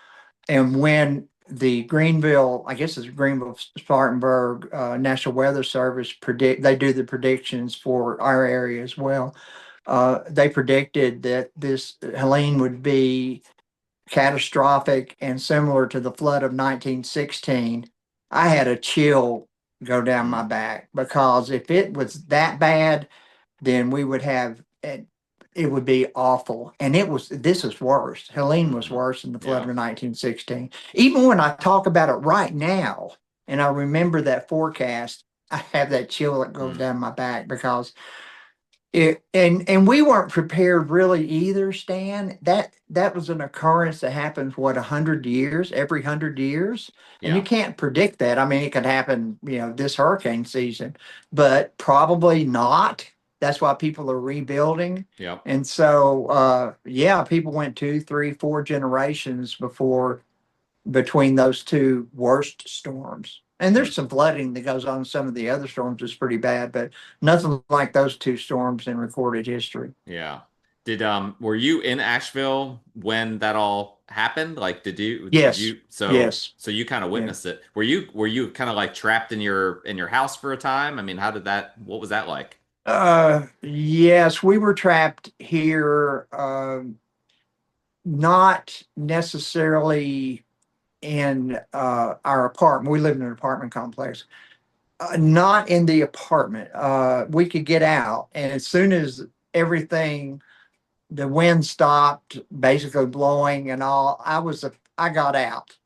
And when the Greenville, I guess it's Greenville Spartanburg National Weather Service they do the predictions for our area as well. They predicted that this Helene would be catastrophic and similar to the flood of 1916. I had a chill go down my Mm. back because if it was that bad, then we would have it would be awful. And this was worse. Helene was Hmm. worse than the flood Yeah. of 1916. Even when I talk about it right now, and I remember that forecast, I have that chill that goes Mm. down my back because and we weren't prepared really either, Stan. That was an occurrence that happens what 100 years, every 100 years, and you Yeah. can't predict that. I mean, it could happen, this hurricane season, but probably not. That's why people are rebuilding, Yep. and so yeah, people went 2, 3, 4 generations between those two worst storms. And Mm. there's some flooding that goes on in some of the other storms that's pretty bad, but nothing like those two storms in recorded history. Yeah. Were you in Asheville when that all happened? Like did Yes, you yes, so you kind of yeah. witnessed it. Were you kind of like trapped in your house for a time? I mean, what was that like? Yes, we were trapped here, not necessarily in our apartment. We lived in an apartment complex. Not in the apartment. We could get out, and as soon as everything the wind stopped basically blowing and all, I got out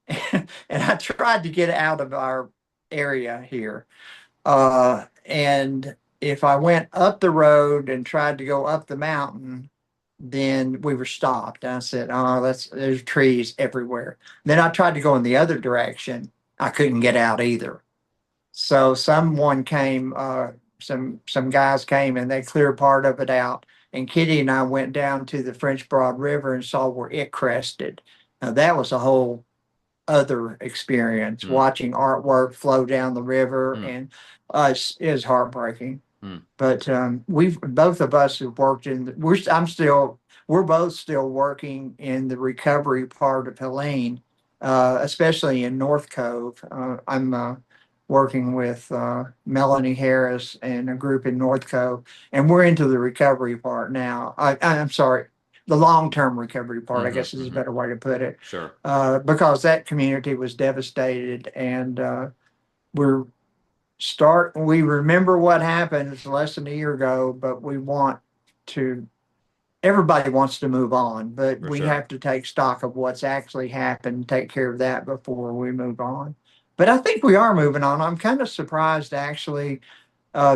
and I tried to get out of our area here. And if I went up the road and tried to go up the mountain, then we were stopped. And I said, oh, there's trees everywhere. Then I tried to go in the other direction. I couldn't get out either. So someone came, some guys came and they cleared part of it out. And Kitty and I went down to the French Broad River and saw where it crested. Now that was a whole other experience, Hmm. watching artwork flow down the river, Hmm. and is heartbreaking. Hmm. But we've both of us have worked in. We're both still working in the recovery part of Helene, especially in North Cove. I'm working with Melanie Harris and a group in North Cove, and we're into the recovery part now. I'm sorry, the long-term recovery part, I Hmm. guess is a Hmm. better way to put it, Sure. because that community was devastated, and we're we remember what happened. It's less than a year ago, but to, everybody wants to move on, but For we sure. have to take stock of what's actually happened, take care of that before we move on. But I think we are moving on. I'm kind of surprised, actually,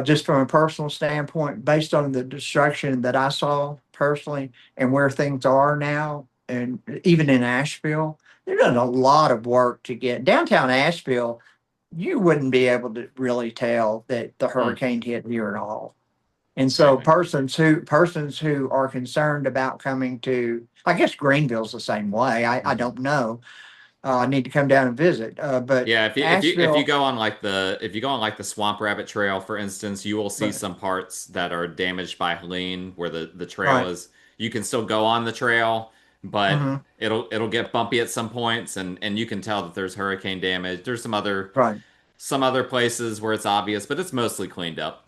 just from a personal standpoint, based on the destruction that I saw personally and where things are now, and even in Asheville, they've done a lot of work to get downtown Asheville. You wouldn't be able to really tell that the Hmm. hurricane hit here at all. And so Right. persons who are concerned about coming to, I guess Greenville's the same way. I Hmm. don't know. I need to come down and visit. But Yeah, if you Asheville, go on like the Swamp Rabbit Trail, for instance, you will see right, some parts that are damaged by Helene where the trail right, is. You can still go on the trail, but hmm, it'll get bumpy at some points, and you can tell that there's hurricane damage. There's right. some other places where it's obvious, but it's mostly cleaned up.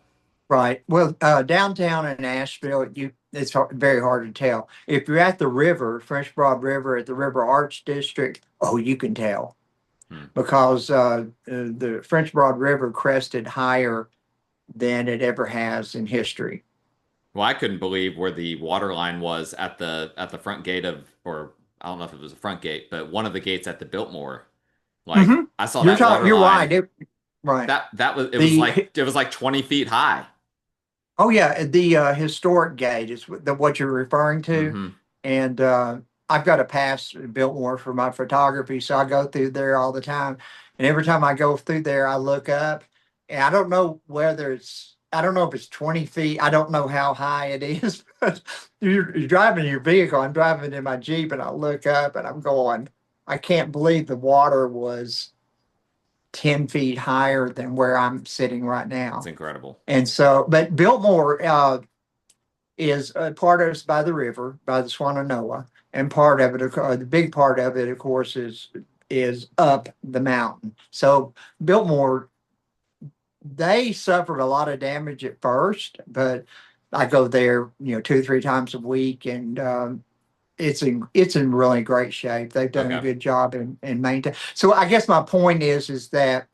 Right. Well, downtown in Asheville, very hard to tell. If you're at the river, French Broad River, at the River Arch District, oh, you can tell Hmm. because the French Broad River crested higher than it ever has in history. Well, I couldn't believe where the water line was at the front gate of, or I don't know if it was a front gate, but one of the gates at the Biltmore. Like Hmm. I saw that water You're line. right. Right. That was The it was like 20 feet high. Oh yeah, the historic gate is what you're referring to, Hmm. and I've got a pass Biltmore for my photography, so I go through there all the time. And every time I go through there, I look up, and I don't know if it's 20 feet. I don't know how high it is. But you're driving your vehicle. I'm driving in my Jeep, and I look up, and I'm going, I can't believe the water was 10 feet higher than where I'm sitting right It's now. incredible. And so, but Biltmore is part of it's by the river, by the Swananoa, and part of it, the big part of it, of course, is up the mountain. So Biltmore, they suffered a lot of damage at first, but I go there, 2 or 3 times a week, and it's in really great shape. They've done a Okay. good job in maintaining. So I guess my point is that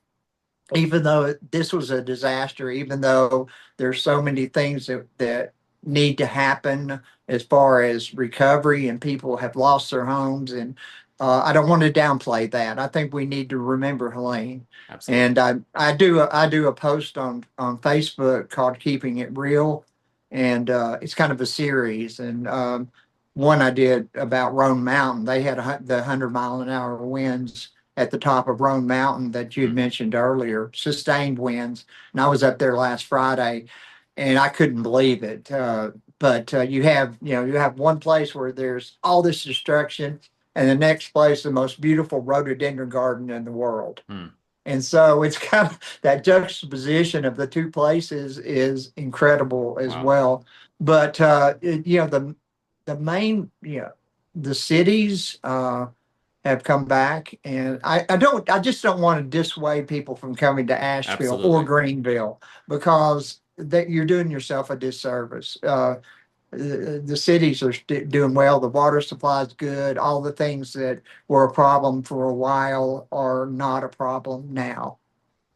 even though this was a disaster, even though there's so many things that need to happen as far as recovery and people have lost their homes, and I don't want to downplay that. I think we need to remember Helene, Absolutely. and I do a post on Facebook called "Keeping It Real," and it's kind of a series, and one I did about Roan Mountain. They had the 100-mile-an-hour winds at the top of Roan Mountain that you had Hmm. mentioned earlier, sustained winds. And I was up there last Friday, and I couldn't believe it. But you have one place where there's all this destruction, and the next place the most beautiful rhododendron garden in the world. Hmm. And so it's kind of that juxtaposition of the two places is incredible as Wow. well. But the main, the cities. Have come back, and I just don't want to dissuade people from coming to Asheville or Absolutely. Greenville, because that you're doing yourself a disservice. The cities are doing well. The water supply is good. All the things that were a problem for a while are not a problem now.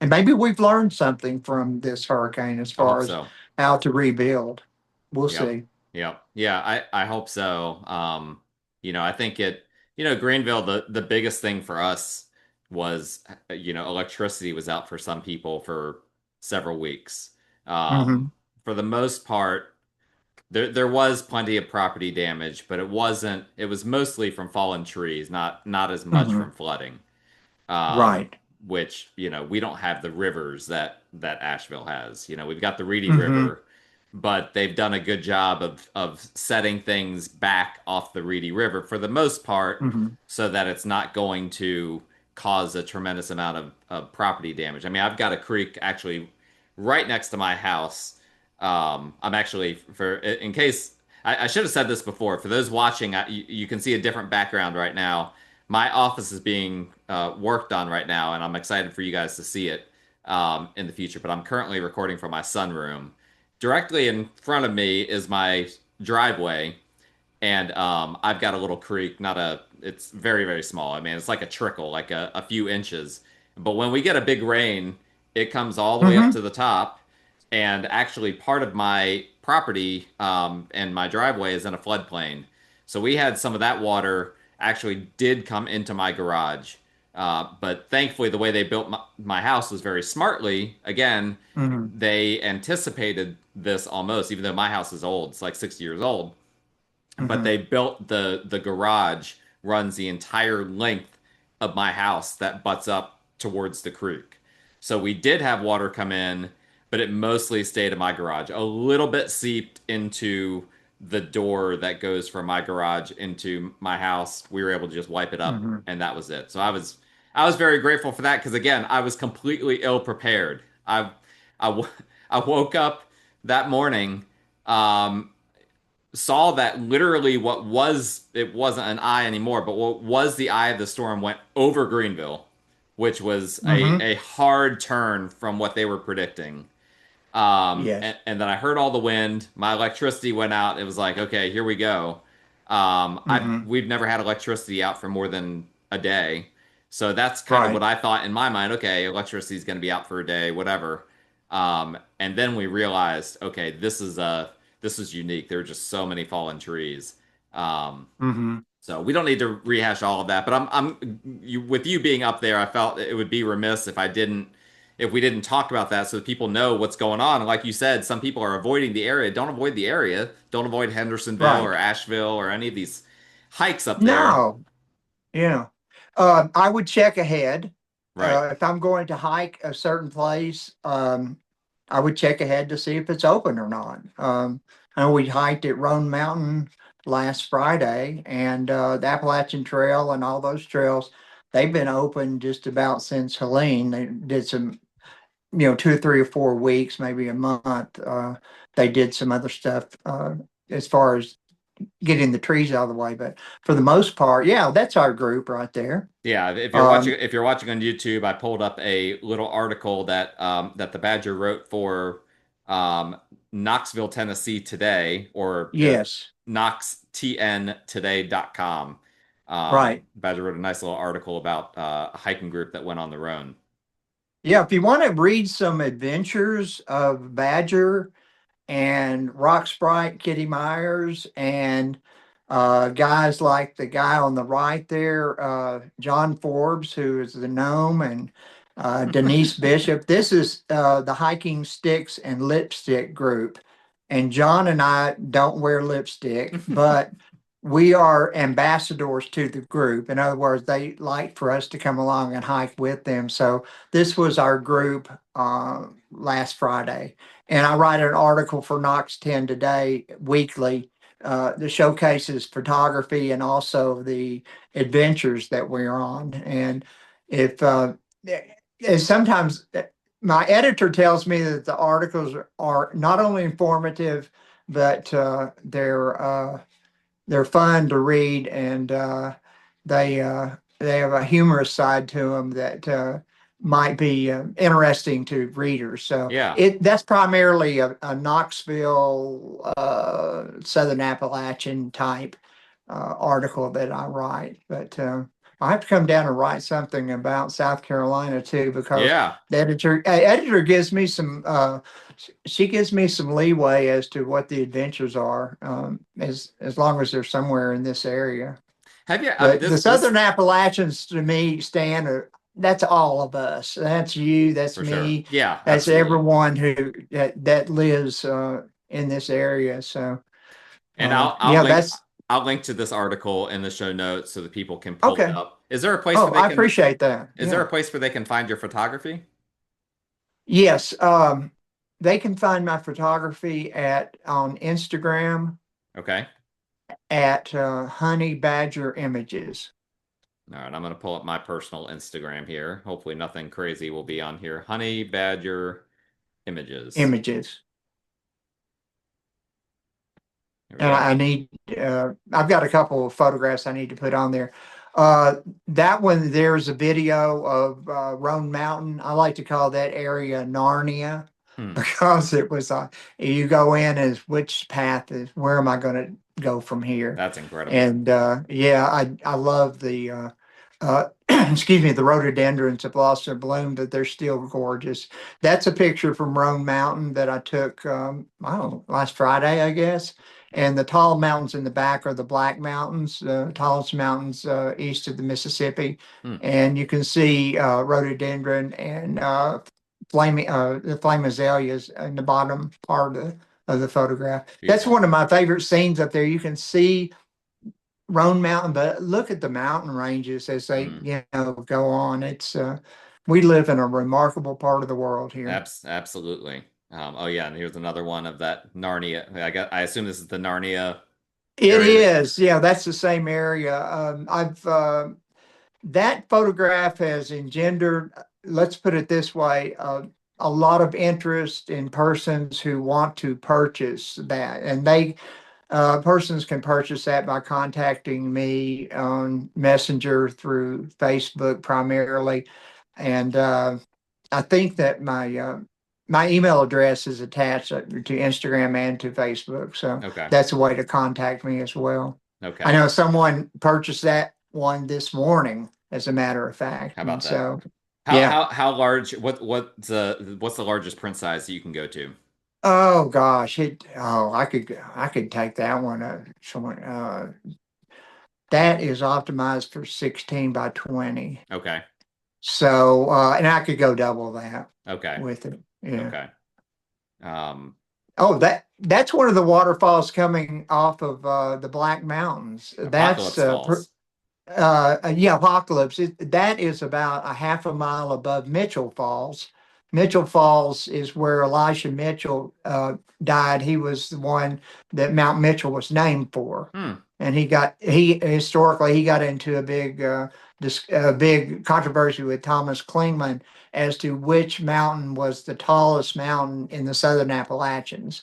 And maybe we've learned something from this hurricane as I far hope as so. how to rebuild. We'll Yep. see. Yep. Yeah, I hope so. I think Greenville, the biggest thing for us was, electricity was out for some people for several weeks. Hmm. For the most part, there was plenty of property damage, but it was mostly from fallen trees, not as much Hmm. from flooding. um, Right. which we don't have the rivers that Asheville has. We've got the Reedy Hmm. River, but they've done a good job of setting things back off the Reedy River for the most part, Hmm. so that it's not going to cause a tremendous amount of property damage. I mean, I've got a creek actually right next to my house. I'm actually, for in case I should have said this before. For those watching, you can see a different background right now. My office is being worked on right now, and I'm excited for you guys to see it in the future. But I'm currently recording from my sunroom. Directly in front of me is my driveway, and I've got a little creek. It's very, very small. I mean, it's like a trickle, like a few inches. But when we get a big rain, It comes all the way up Mm-hmm. to the top, and actually part of my property and my driveway is in a floodplain. So we had some of that water actually did come into my garage. But thankfully, the way they built my house was very smartly. Again, Mm-hmm. they anticipated this almost, even though my house is old, it's like 60 years old. But Mm-hmm. they built the garage runs the entire length of my house that butts up towards the creek. So we did have water come in, but it mostly stayed in my garage. A little bit seeped into the door that goes from my garage into my house. We were able to just wipe it up, Mm-hmm. and that was it. So I was very grateful for that because again, I was completely ill prepared. I I woke up that morning, um, saw that literally what was it wasn't an eye anymore, but what was the eye of the storm went over Greenville, which was Mm-hmm. a hard turn from what they were predicting. Yes. And then I heard all the wind. My electricity went out. It was like, okay, here we go. Mm-hmm. We've never had electricity out for more than a day, so that's kind of what Right. I thought in my mind. Okay, electricity is going to be out for a day, whatever. And then we realized, okay, this is unique. There are just so many fallen trees. Um, Mm-hmm. so we don't need to rehash all of that. But with you being up there, I felt it would be remiss if we didn't talk about that so that people know what's going on. And like you said, some people are avoiding the area. Don't avoid the area. Don't avoid Hendersonville or Right. Asheville or any of these hikes up there. No. Yeah. I would check ahead. Right. If I'm going to hike a certain place, I would check ahead to see if it's open or not. I know we hiked at Roan Mountain last Friday, and the Appalachian Trail and all those trails, they've been open just about since Helene. They did some, 2 or 3 or 4 weeks, maybe a month. They did some other stuff as far as getting the trees out of the way, but for the most part, yeah, that's our group right there. Yeah, Um, if you're watching on YouTube, I pulled up a little article that the Badger wrote for um, Knoxville, Tennessee today, or yes, knoxtntoday.com. right. Badger wrote a nice little article about a hiking group that went on the road. Yeah, if you want to read some adventures of Badger and Rock Sprite, Kitty Myers, and guys like the guy on the right there, John Forbes, who is the gnome, and Denise Bishop. This is the Hiking Sticks and Lipstick group. And John and I don't wear lipstick, but we are ambassadors to the group. In other words, they like for us to come along and hike with them. So this was our group last Friday. And I write an article for Knox 10 Today weekly that showcases photography and also the adventures that we're on. And if sometimes my editor tells me that the articles are not only informative, but they're fun to read, and they have a humorous side to them that might be interesting to readers. So Yeah. that's primarily a Knoxville, Southern Appalachian type article that I write, but I have to come down and write something about South Carolina too, because Yeah. the editor gives me some she gives me some leeway as to what the adventures are, as long as they're somewhere in this area. Have you But the this Southern Appalachians, to me, Stan, that's all of us. That's you. That's for sure? me. Yeah, That's absolutely. everyone that lives in this area. So And yeah, that's I'll link to this article in the show notes so that people can pull it okay. up. Is there a place Oh, where they I can appreciate that. is there Yeah. a place where they can find your photography? Yes. They can find my photography on Instagram Okay. at Honeybadger Images. All right, I'm gonna pull up my personal Instagram here. Hopefully nothing crazy will be on here. Honeybadger images. Images. Here we And go. I've got a couple of photographs I need to put on there. That one, there's a video of Roan Mountain. I like to call that area Narnia Hmm. because it was, you go in as which path is, where am I going to go from here? That's incredible. And yeah, I love the excuse me, the rhododendrons have lost their bloom, but they're still gorgeous. That's a picture from Roan Mountain that I took, I don't know, last Friday, I guess. And the tall mountains in the back are the Black Mountains, the tallest mountains east of the Mississippi. Hmm. And you can see rhododendron and the flame azaleas in the bottom part of the photograph. That's Beautiful. one of my favorite scenes up there. You can see Roan Mountain, but look at the mountain ranges as they go on. It's we live in a remarkable part of the world here. Absolutely. Oh yeah, and here's another one of that Narnia. I assume this is the Narnia It area. is, yeah, that's the same area. I've that photograph has engendered, let's put it this way, a lot of interest in persons who want to purchase that, and persons can purchase that by contacting me on Messenger through Facebook primarily. And I think that my email address is attached to Instagram and to Facebook. So Okay. that's a way to contact me as well. Okay. I know someone purchased that one this morning, as a matter of fact. How about And that? so, How large? What's the largest print size that you can go to? oh gosh, I could take that one. That is optimized for 16 by 20. Okay. So, and I could go double that Okay. with it. Yeah. Okay. Oh, that's one of the waterfalls coming off of the Black Mountains. Apocalypse Falls. Yeah, Apocalypse. That is about a half a mile above Mitchell Falls. Mitchell Falls is where Elisha Mitchell died. He was the one that Mount Mitchell was named for. And historically he got into a big controversy with Thomas Klingman as to which mountain was the tallest mountain in the Southern Appalachians.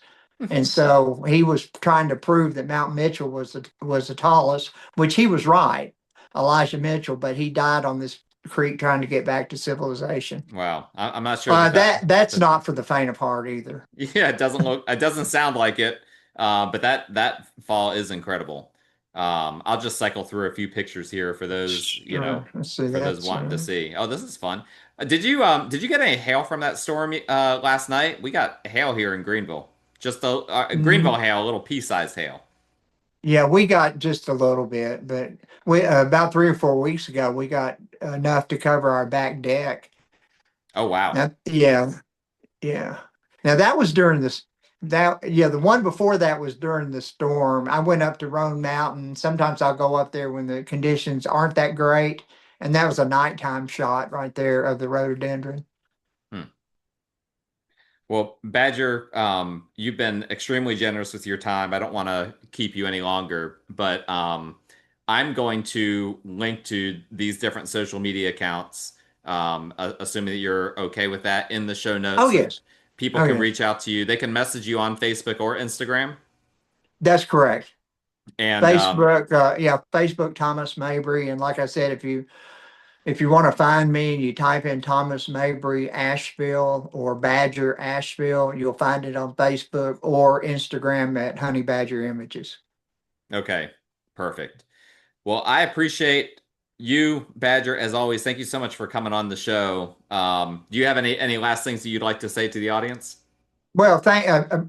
And so he was trying to prove that Mount Mitchell was the tallest, which he was right, Elijah Mitchell, but he died on this creek trying to get back to civilization. Wow, I'm not sure that's not for the faint of heart either. Yeah, it doesn't sound like it, but that fall is incredible. I'll just cycle through a few pictures here for those for those wanting to see. Oh, this is fun. Did you get any hail from that storm last night? We got hail here in Greenville. Just a Greenville hail, a little pea-sized hail. Yeah, we got just a little bit, but we about 3 or 4 weeks ago we got enough to cover our back deck. Oh wow! Yeah. Now that was during this. The one before that was during the storm. I went up to Roan Mountain. Sometimes I'll go up there when the conditions aren't that great, and that was a nighttime shot right there of the rhododendron. Well, Badger, you've been extremely generous with your time. I don't want to keep you any longer, but I'm going to link to these different social media accounts, assuming that you're okay with that, in the show notes. Oh, yes. People can reach out to you. They can message you on Facebook or Instagram. That's correct. And Facebook, Facebook Thomas Mabry. And like I said, if you want to find me and you type in Thomas Mabry Asheville or Badger Asheville, you'll find it on Facebook or Instagram at Honeybadger Images. Okay, perfect. Well, I appreciate you, Badger, as always. Thank you so much for coming on the show. Do you have any last things that you'd like to say to the audience? Well,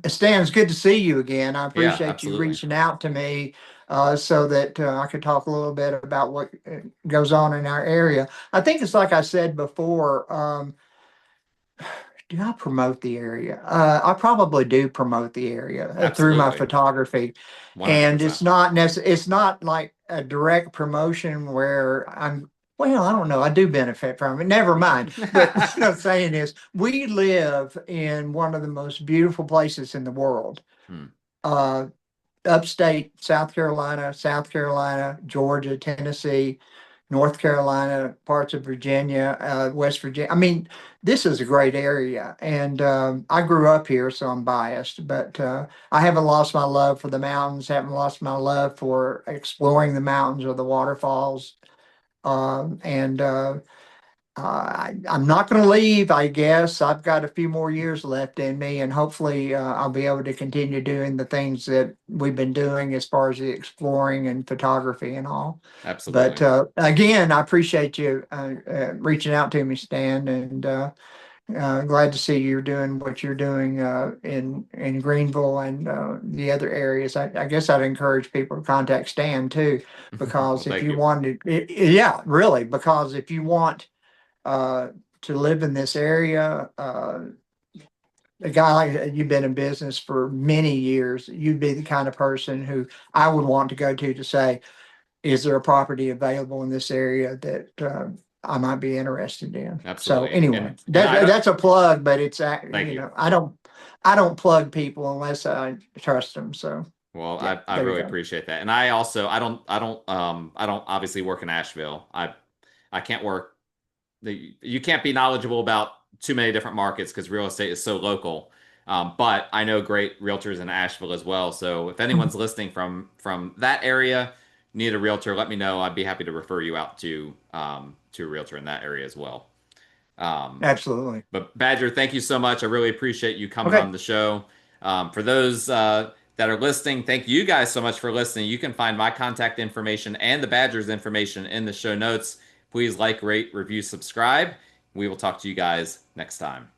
Stan, it's good to see you again. I appreciate you absolutely. reaching out to me so that I could talk a little bit about what goes on in our area. I think it's like I said before. Do I promote the area? I probably do promote the area through my photography, 100%. And it's not like a direct promotion where well, I don't know. I do benefit from it. Never mind. But what I'm saying is, we live in one of the most beautiful places in the world. Upstate South Carolina, Georgia, Tennessee, North Carolina, parts of Virginia, West Virginia. I mean, this is a great area. And I grew up here, so I'm biased. But I haven't lost my love for the mountains, haven't lost my love for exploring the mountains or the waterfalls. I'm not going to leave, I guess. I've got a few more years left in me, and hopefully I'll be able to continue doing the things that we've been doing as far as the exploring and photography and all. But Absolutely. again, I appreciate you reaching out to me, Stan, and glad to see you're doing what you're doing in Greenville and the other areas. I guess I'd encourage people to contact Stan too, Well, because if thank you you. wanted, yeah, really, because if you want uh, to live in this area. A guy like you've been in business for many years, you'd be the kind of person who I would want to go to say, is there a property available in this area that I might be interested in? So Absolutely. anyway, And I don't that's a plug, but it's thank you you. know I don't plug people unless I trust them. So Well, yeah, I there you really go. appreciate that. And I also I don't obviously work in Asheville. I can't work you can't be knowledgeable about too many different markets because real estate is so local. But I know great realtors in Asheville as well. So if anyone's listening from that area, need a realtor, let me know. I'd be happy to refer you out to a realtor in that area as well. Um, Absolutely. but Badger, thank you so much. I really appreciate you coming Okay. on the show. For those that are listening, thank you guys so much for listening. You can find my contact information and the Badger's information in the show notes. Please like, rate, review, subscribe. We will talk to you guys next time.